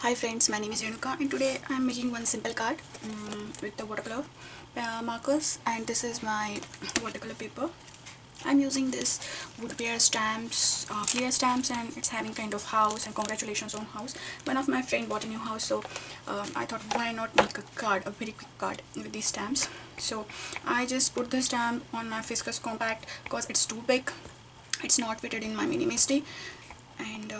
Hi friends, my name is Renuka and today I am making one simple card with the watercolor markers, and this is my watercolor paper. I am using this wood clear stamps, and it's having kind of house and congratulations on house. One of my friend bought a new house, so I thought why not make a card, a very quick card with these stamps. So I just put the stamp on my Fiscus compact because it's too big. It's not fitted in my mini MSD, and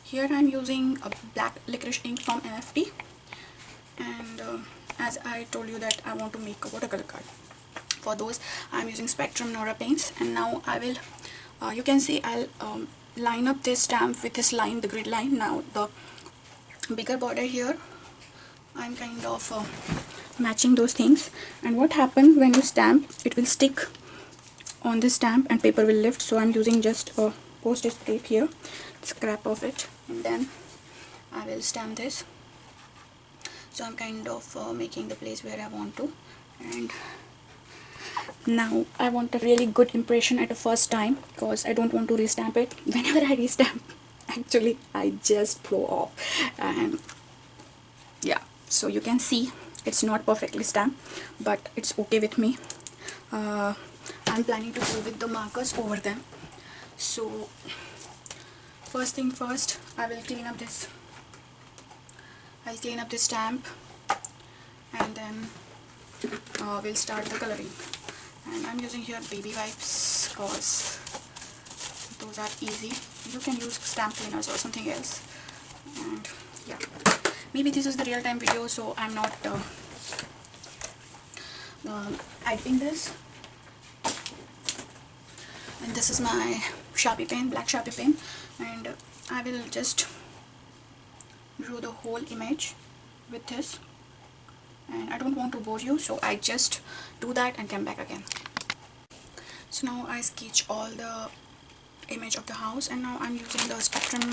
here I am using a black licorice ink from MFT, and as I told you that I want to make a watercolor card. For those I am using Spectrum Nora paints, and now I will you can see I'll line up this stamp with this line, the grid line. Now the bigger border here, I'm kind of matching those things, and what happens when you stamp, it will stick on this stamp and paper will lift. So I'm using just a postage tape here, scrap of it, and then I will stamp this. So I'm kind of making the place where I want to, and now I want a really good impression at the first time because I don't want to restamp it. Whenever I restamp, actually I just blow off, and yeah, so you can see it's not perfectly stamped, but it's okay with me. I'm planning to go with the markers over them. So first thing first, I will clean up this. I'll clean up this stamp, and then we'll start the coloring. And I'm using here baby wipes because those are easy. You can use stamp cleaners or something else. And yeah, maybe this is the real-time video, so I'm not editing this. And this is my Sharpie pen, black Sharpie pen, and I will just draw the whole image with this, and I don't want to bore you, so I just do that and come back again. So now I sketch all the image of the house, and now I'm using the Spectrum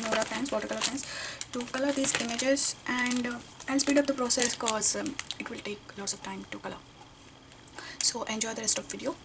Nora pens, watercolor pens, to color these images, and I'll speed up the process because it will take lots of time to color. So enjoy the rest of the video.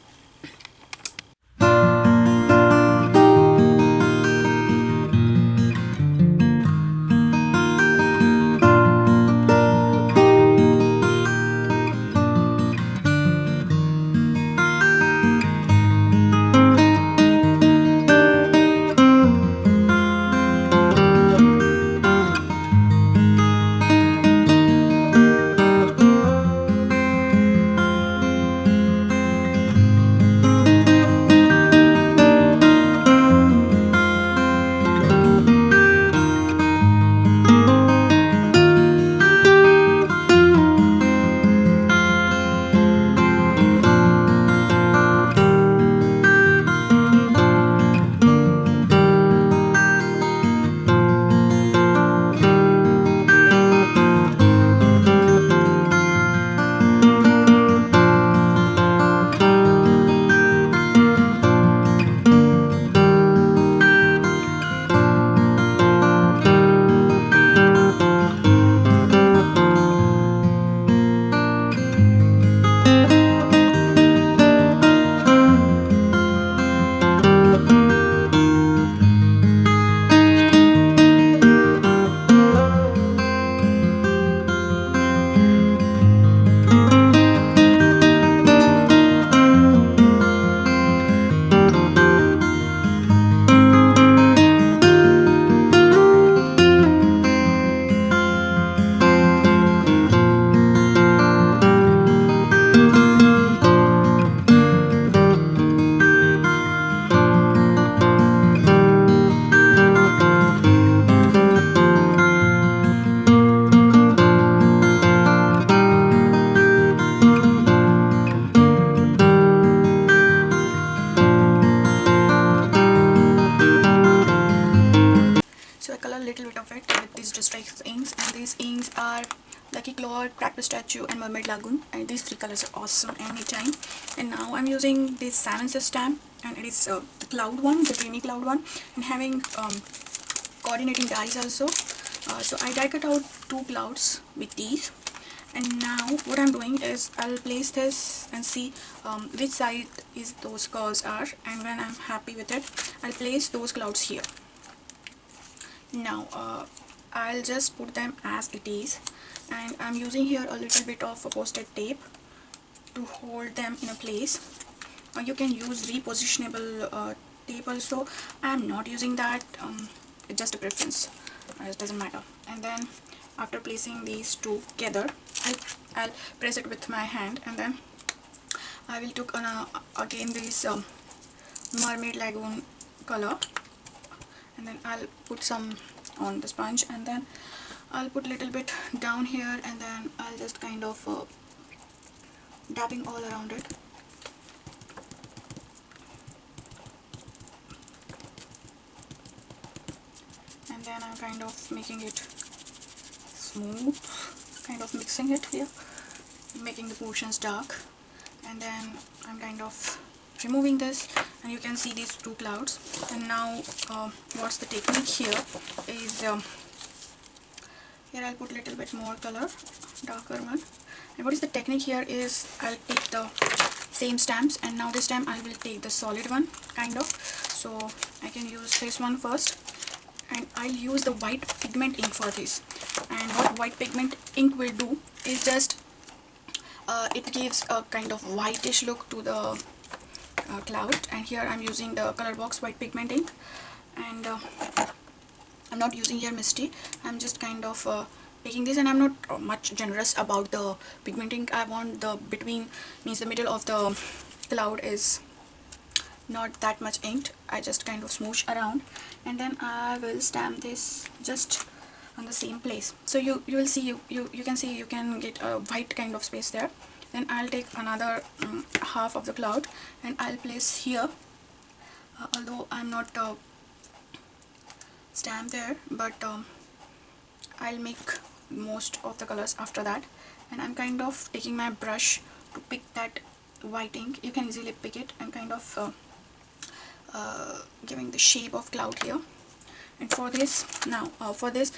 A little bit of it with these distress inks, and these inks are Lucky Claw, Crack Statue, and Mermaid Lagoon, and these three colors are awesome anytime. And now I'm using this 7 stamp, and it is the cloud one, the dreamy cloud one, and having coordinating dies also. So I die cut out 2 clouds with these, and now what I'm doing is I'll place this and see which side is those curves are, and when I'm happy with it, I'll place those clouds here. Now I'll just put them as it is, and I'm using here a little bit of a post-it tape to hold them in a place. You can use repositionable tape also. I'm not using that, it's just a preference, it doesn't matter. And then after placing these two together, I'll press it with my hand, and then I will took again this mermaid lagoon color, and then I'll put some on the sponge, and then I'll put a little bit down here, and then I'll just kind of dabbing all around it. And then I'm kind of making it smooth, kind of mixing it here, making the portions dark. And then I'm kind of removing this, and you can see these two clouds. And now what's the technique here is, here I'll put a little bit more color, darker one. And what is the technique here is, I'll take the same stamps, and now this time I will take the solid one, kind of. So I can use this one first, and I'll use the white pigment ink for this. And what white pigment ink will do is just it gives a kind of whitish look to the cloud. And here I'm using the color box white pigment ink, and I'm not using here Misty. I'm just kind of taking this, and I'm not much generous about the pigment ink. I want the between, means the middle of the cloud is not that much inked. I just kind of smoosh around, and then I will stamp this just on the same place. So you will see, you can see, you can get a white kind of space there. Then I'll take another half of the cloud, and I'll place here, although I'm not stamp there, but I'll make most of the colors after that. And I'm kind of taking my brush to pick that white ink. You can easily pick it, and kind of giving the shape of cloud here. And for this, now for this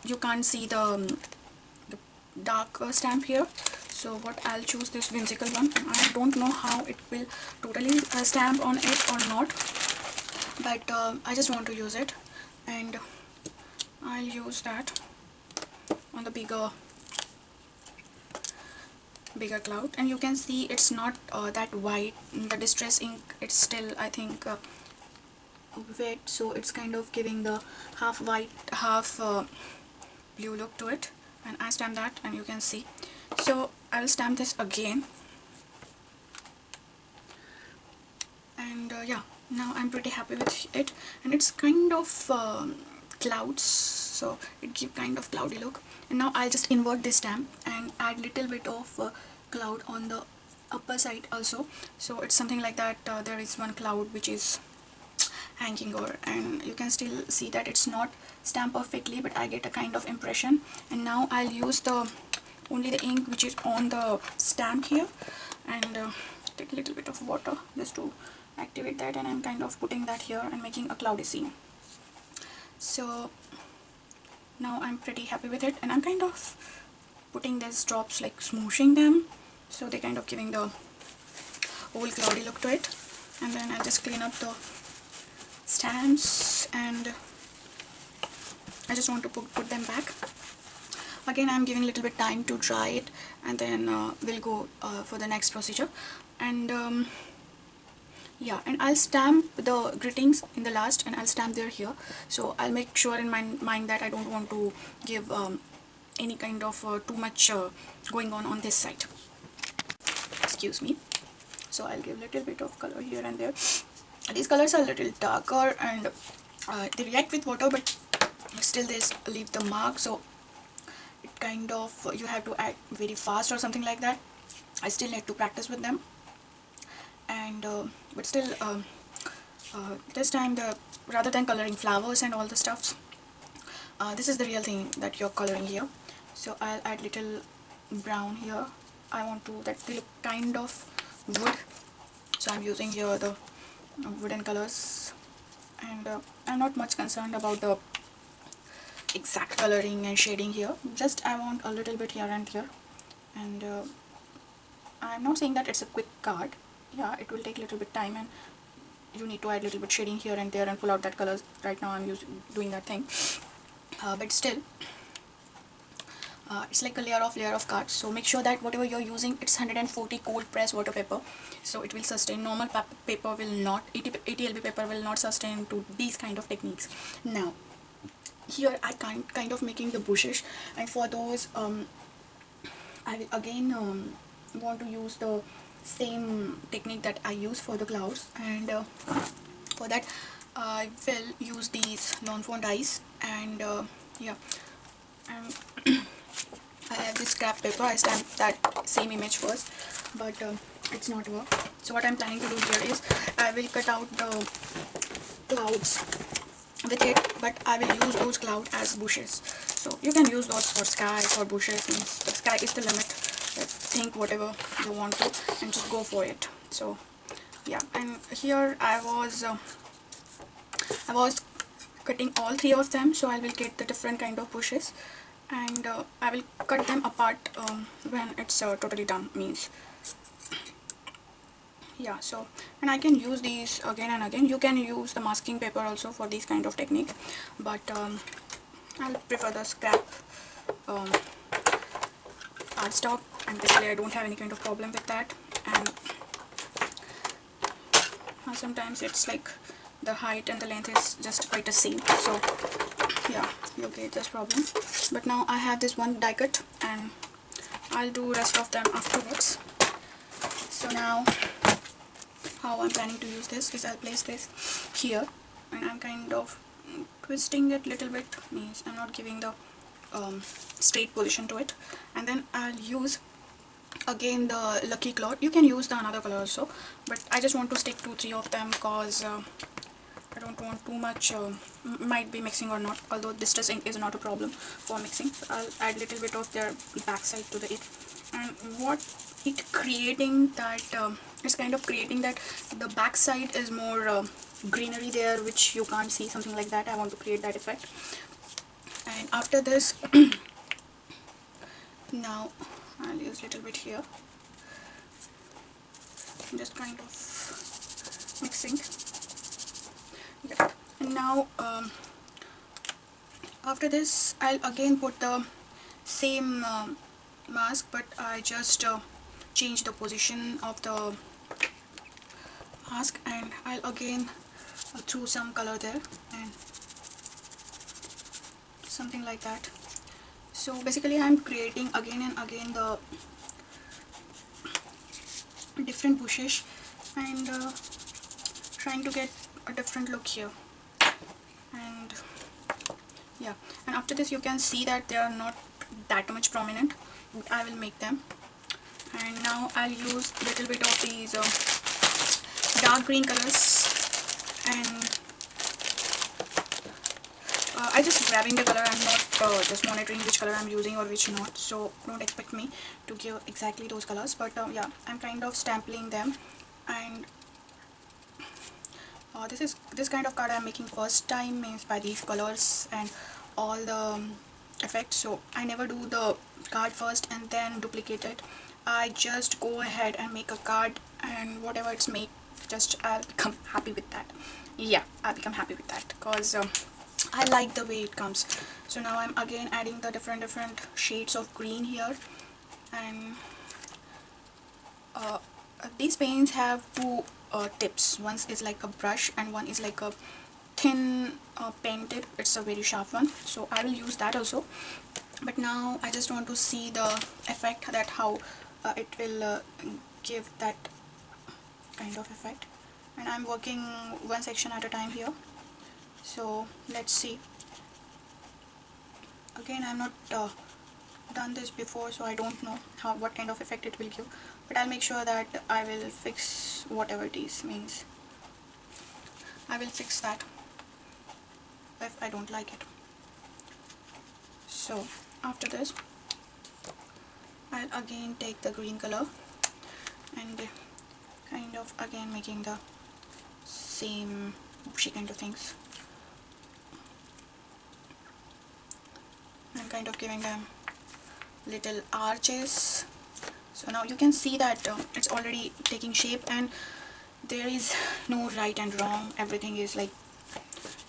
you can't see the dark stamp here, so what I'll choose this whimsical one. I don't know how it will totally stamp on it or not, but I just want to use it, and I'll use that on the bigger cloud. And you can see it's not that white, the distress ink, it's still, I think, wet, so it's kind of giving the half white half blue look to it. And I stamp that, and you can see. So I'll stamp this again, and yeah, now I'm pretty happy with it. And it's kind of clouds, so it gives kind of cloudy look. And now I'll just invert this stamp and add little bit of cloud on the upper side also. So it's something like that. There is one cloud which is hanging over, and you can still see that it's not stamped perfectly, but I get a kind of impression. And now I'll use the only the ink which is on the stamp here, and take a little bit of water just to activate that, and I'm kind of putting that here and making a cloudy scene. So now I'm pretty happy with it, and I'm kind of putting these drops, like smooshing them, so they're kind of giving the whole cloudy look to it. And then I'll just clean up the stamps, and I just want to put them back. Again, I'm giving a little bit time to dry it, and then we'll go for the next procedure. And yeah, and I'll stamp the greetings in the last, and I'll stamp there here. So I'll make sure in my mind that I don't want to give any kind of too much going on this side. Excuse me. So I'll give a little bit of color here and there. These colors are a little darker, and they react with water, but still they leave the mark. So it kind of, you have to act very fast or something like that. I still need to practice with them, and but still this time, rather than coloring flowers and all the stuffs, this is the real thing that you're coloring here. So I'll add little brown here. I want to that they look kind of wood, so I'm using here the wooden colors. And I'm not much concerned about the exact coloring and shading here, just I want a little bit here and here. And I'm not saying that it's a quick card. Yeah, it will take a little bit time, and you need to add a little bit shading here and there and pull out that colors. Right now I'm doing that thing, but still it's like a layer of cards. So make sure that whatever you're using, it's 140 cold press water paper, so it will sustain. Normal paper will not, 80 lb paper will not sustain to these kind of techniques. Now here I kind of making the bushes, and for those I will again want to use the same technique that I use for the clouds, and for that I will use these non-font dies, and yeah, and I have this scrap paper. I stamped that same image first, but it's not work. So what I'm planning to do here is I will cut out the clouds with it, but I will use those clouds as bushes. So you can use those for sky, for bushes, means the sky is the limit. Think whatever you want to and just go for it. So yeah, and here I was cutting all three of them, so I will get the different kind of bushes, and I will cut them apart when it's totally done, means yeah. So, and I can use these again and again. You can use the masking paper also for this kind of technique, but I'll prefer the scrap cardstock, and basically I don't have any kind of problem with that. And sometimes it's like the height and the length is just quite the same, so yeah, you get this problem. But now I have this one die cut, and I'll do rest of them afterwards. So now how I'm planning to use this is I'll place this here, and I'm kind of twisting it little bit, means I'm not giving the straight position to it, and then I'll use again the lucky cloud. You can use the another color also, but I just want to stick to 3 of them because I don't want too much, might be mixing or not, although distress ink is not a problem for mixing. So I'll add little bit of their backside to the it, and what it creating that it's kind of creating that the backside is more greenery there, which you can't see, something like that. I want to create that effect. And after this now I'll use little bit here, just kind of mixing. Yeah. And now after this I'll again put the same mask, but I just change the position of the mask, and I'll again throw some color there and something like that. So basically I'm creating again and again the different bushes, and trying to get a different look here. And yeah, and after this you can see that they are not that much prominent, but I will make them. And now I'll use a little bit of these dark green colors, and I just grabbing the color. I'm not just monitoring which color I'm using or which not, so don't expect me to give exactly those colors, but yeah, I'm kind of stamping them. And this kind of card I'm making first time, means by these colors and all the effects. So I never do the card first and then duplicate it. I just go ahead and make a card, and whatever it's made, just I'll become happy with that. Yeah, I'll become happy with that because I like the way it comes. So now I'm again adding the different shades of green here, and these paints have two tips. One is like a brush and one is like a thin pen tip. It's a very sharp one, so I will use that also. But now I just want to see the effect, that how it will give that kind of effect. And I'm working one section at a time here, so let's see. Again, I'm not done this before, so I don't know what kind of effect it will give, but I'll make sure that I will fix whatever it is, means I will fix that if I don't like it. So after this I'll again take the green color and kind of again making the same bushy kind of things. I'm kind of giving them little arches. So now you can see that it's already taking shape, and there is no right and wrong, everything is like,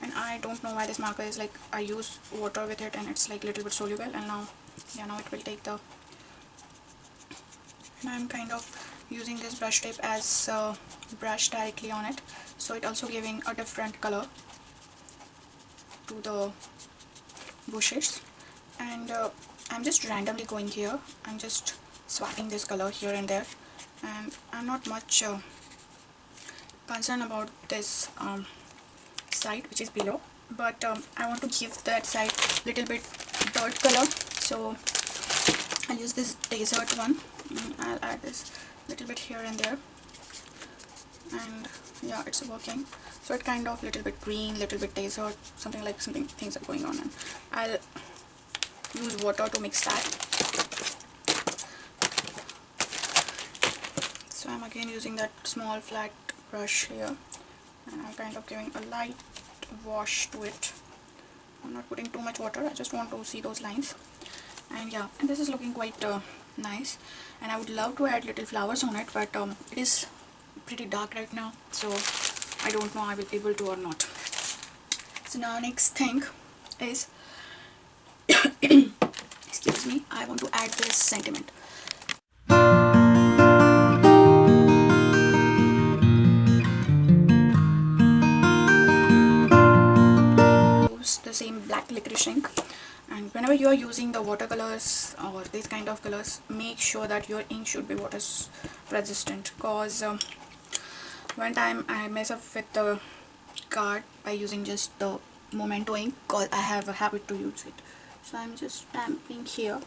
and I don't know why this marker is like, I use water with it and it's like little bit soluble, and now yeah, now it will take the, and I'm kind of using this brush tip as brush directly on it, so it also giving a different color to the bushes. And I'm just randomly going here, I'm just swapping this color here and there, and I'm not much concerned about this side which is below, but I want to give that side little bit dirt color, so I'll use this desert one. I'll add this little bit here and there, and yeah, it's working. So it kind of little bit green, little bit desert, something like something things are going on, and I'll use water to mix that. So I'm again using that small flat brush here, and I'm kind of giving a light wash to it. I'm not putting too much water, I just want to see those lines. And yeah, and this is looking quite nice, and I would love to add little flowers on it, but it is pretty dark right now, so I don't know I will be able to or not. So now next thing is excuse me, I want to add this sentiment. Use the same black licorice ink, and whenever you are using the watercolors or this kind of colors, make sure that your ink should be water resistant, cause one time I mess up with the card by using just the Memento ink, cause I have a habit to use it. So I'm just stamping here,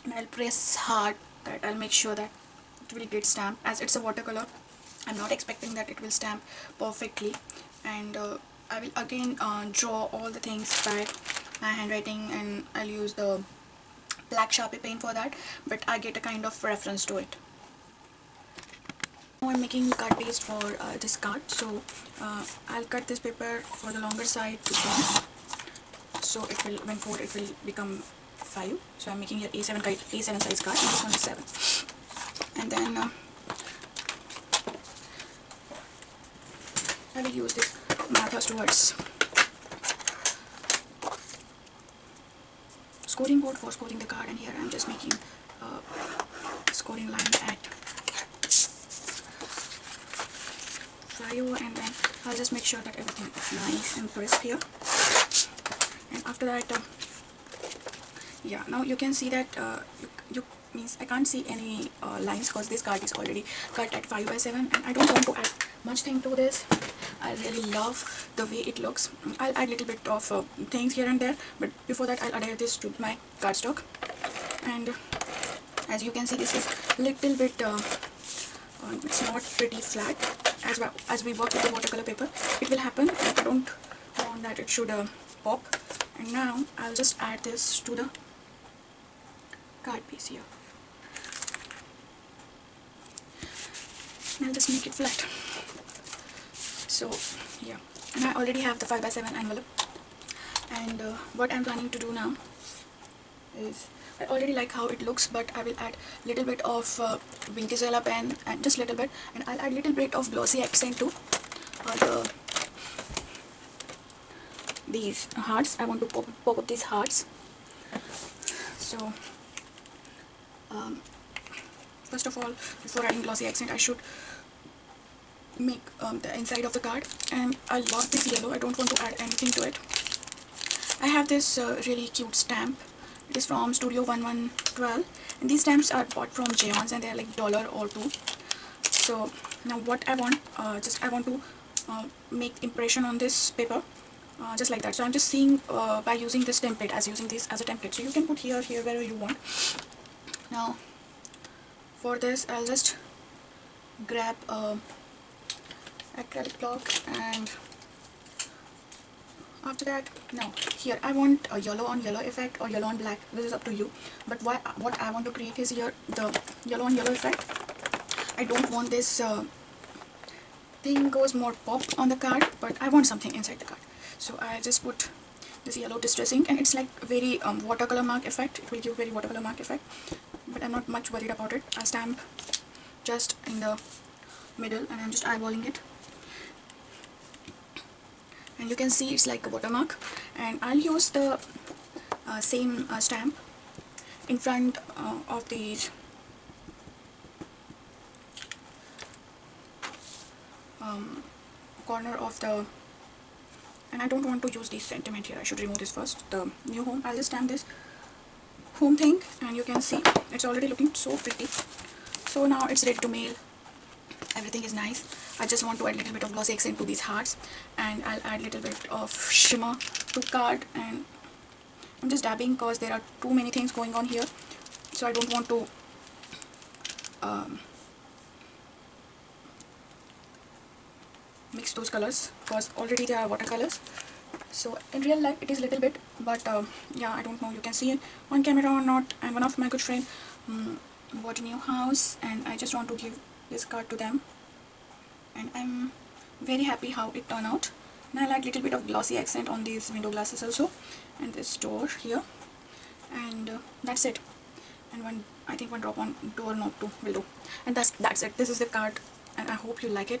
and I'll press hard, that I'll make sure that it will get stamped. As it's a watercolor, I'm not expecting that it will stamp perfectly, and I will again draw all the things by my handwriting, and I'll use the black Sharpie pen for that, but I get a kind of reference to it. Now I'm making card paste for this card, so I'll cut this paper for the longer side to 10, so it will, when 4 it will become 5. So I'm making here A7 size card, and this one is 7. And then I will use this Martha Stewart's scoring board for scoring the card, and here I'm just making a scoring line at 5, and then I'll just make sure that everything is nice and crisp here. And after that, yeah, now you can see that you means I can't see any lines, because this card is already cut at 5 by 7, and I don't want to add much thing to this. I really love the way it looks. I'll add a little bit of things here and there, but before that I'll adhere this to my cardstock. And as you can see, this is little bit it's not pretty flat. As we work with the watercolor paper, it will happen, and I don't want that it should pop. And now I'll just add this to the card piece here, and I'll just make it flat. So yeah, and I already have the 5 by 7 envelope, and what I'm planning to do now is, I already like how it looks, but I will add little bit of Winkzilla pen, and just little bit, and I'll add little bit of glossy accent to these hearts. I want to pop up these hearts. So first of all, before adding glossy accent, I should make the inside of the card, and I love this yellow. I don't want to add anything to it. I have this really cute stamp. It is from Studio 1112, and these stamps are bought from Jayons, and they are like $1 or $2. So now what I want, I want to make impression on this paper, just like that. So I'm just seeing by using this template, as using this as a template. So you can put here, wherever you want. Now for this, I'll just grab acrylic block, and after that, now here I want a yellow on yellow effect or yellow on black. This is up to you, but what I want to create is here the yellow on yellow effect. I don't want this thing goes more pop on the card, but I want something inside the card. So I just put this yellow distress ink, and it's like very watercolor mark effect. It will give very watercolor mark effect, but I'm not much worried about it. I stamp just in the middle, and I'm just eyeballing it, and you can see it's like a watermark. And I'll use the same stamp in front of these corner of the, and I don't want to use this sentiment here, I should remove this first, the new home. I'll just stamp this home thing, and you can see it's already looking so pretty. So now it's ready to mail. Everything is nice. I just want to add a little bit of glossy accent to these hearts, and I'll add a little bit of shimmer to card, and I'm just dabbing because there are too many things going on here, so I don't want to mix those colors because already they are watercolors. So in real life it is a little bit, but yeah, I don't know you can see it on camera or not. And one of my good friend bought a new house, and I just want to give this card to them, and I'm very happy how it turned out. And I like little bit of glossy accent on these window glasses also, and this door here, and that's it. And one, I think one drop on door knob too will do, and that's it. This is the card, and I hope you like it.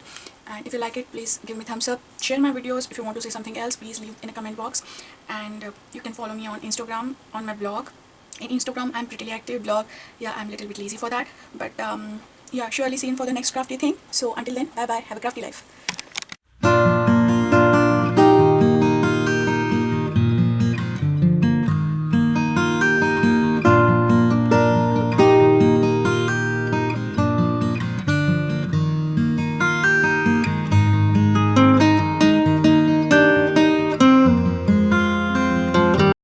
And if you like it, please give me thumbs up, share my videos. If you want to say something else, please leave in a comment box. And you can follow me on Instagram, on my blog. In Instagram I'm pretty active. Blog, yeah, I'm a little bit lazy for that, but yeah, surely see you for the next crafty thing. So until then, bye bye, have a crafty life.